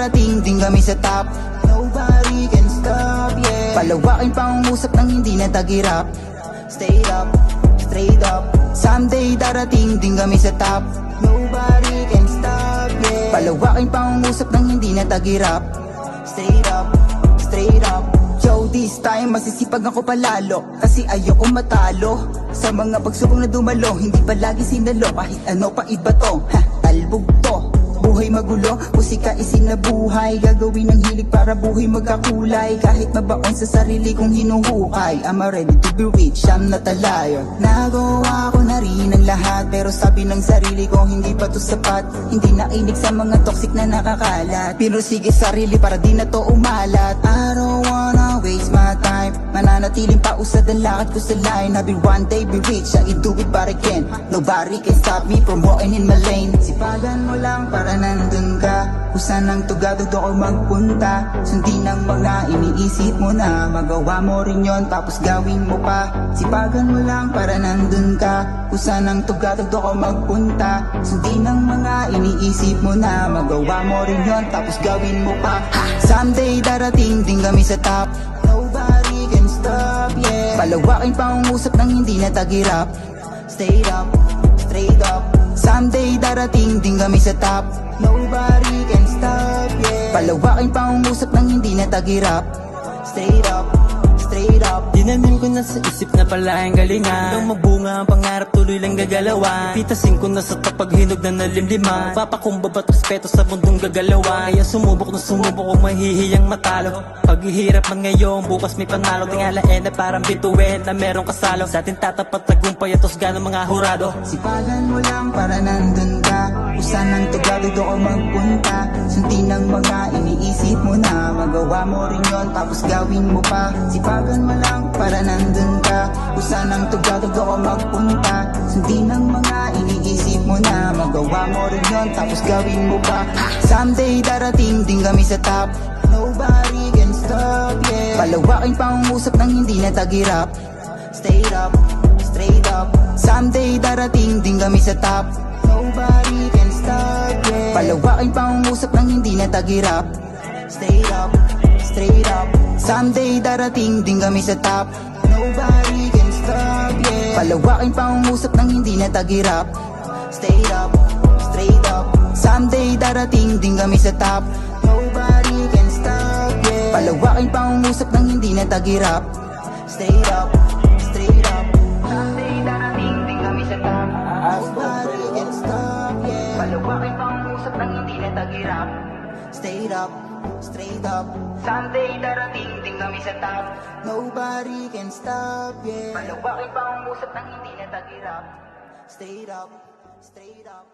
darating din kami sa top. Nobody can stop, yeah. Palawakin pa ang usap ng hindi na tagirap. Stay up, straight up. Someday darating din kami sa top. Nobody can stop, yeah. Palawakin pa ang usap ng hindi na tagirap. Straight up, straight up. Yo, this time masisipag ako palalo, kasi ayoko matalo sa mga pagsubok na dumalo. Hindi palagi sinalo, kahit ano pa iba to. Talbog to, buhay magulo, musika isinabuhay. Gagawin ng hilig para buhay magkakulay. Kahit mabaon sa sarili kong hinuhukay, I'm ready to be rich, I'm not a liar. Nagawa ko na rin ang lahat, pero sabi ng sarili ko hindi pa to sapat. Hindi nainig sa mga toxic na nakakalat, pero sige sarili para di na to umalat. I don't wanna waste my time, mananatiling pausad ang lakad ko sa line. I will one day be rich, I do it but again. Nobody can stop me from walking in my lane. Sipagan mo lang para nandun ka, kung saan ang tugadod ako magpunta. Sundin ang mga iniisip mo na, magawa mo rin yon tapos gawin mo pa. Sipagan mo lang para nandun ka, kung saan ang tugadod ako magpunta. Sundin ang mga iniisip mo na, magawa mo rin yon tapos gawin mo pa. Someday darating din kami sa top. Nobody can stop, yeah. Palawakin pa ang usap ng hindi na tagirap. Stay up, straight up. Someday darating din kami sa top. Nobody can stop, yeah. Palawakin pa ang usap ng hindi na tagirap. Straight up, straight up. Dinamin ko na sa isip na pala ang galingan. Hanggang magbunga ang pangarap, tuloy lang gagalawan. Pitasin ko na sa tapag hinog na nalimliman. Papakumbaba't respeto sa mundong gagalawan. Kaya sumubok kung mahihiyang matalo. Paghihirap man ngayon, bukas may panalo. Tingalain na parang bituin na merong kasalo. Sa atin tatapat tagumpay at husga ng mga hurado. Sipagan mo lang para nandun ka, kung saan ang tugadod ako magpunta. Sundin ang mga iniisip mo na, magawa mo rin yon tapos gawin mo pa. Sipagan mo lang para nandun ka, kung saan ang tugadod ako magpunta. Sundin ang mga iniisip mo na, magawa mo rin yon tapos gawin mo pa. Someday darating din kami sa top. Nobody can stop, yeah. Palawakin pa ang usap ng hindi na tagirap. Stay up, straight up. Someday darating din kami sa top. Nobody can stop, yeah. Palawakin pa ang usap ng hindi na tagirap. Stay up, straight up. Someday darating din kami sa top. Nobody can stop, yeah. Palawakin pa ang usap ng hindi na tagirap. Stay up, straight up. Someday darating din kami sa top. Nobody can stop, yeah. Palawakin pa ang usap ng hindi na tagirap. Stay up, straight up. Someday darating din kami sa top. Nobody can stop, yeah. Palawakin pa ang usap ng hindi na tagirap. Stay up, straight up. Someday darating din kami sa top. Nobody can stop, yeah. Palawakin pa ang usap ng hindi na tagirap. Stay up, straight up.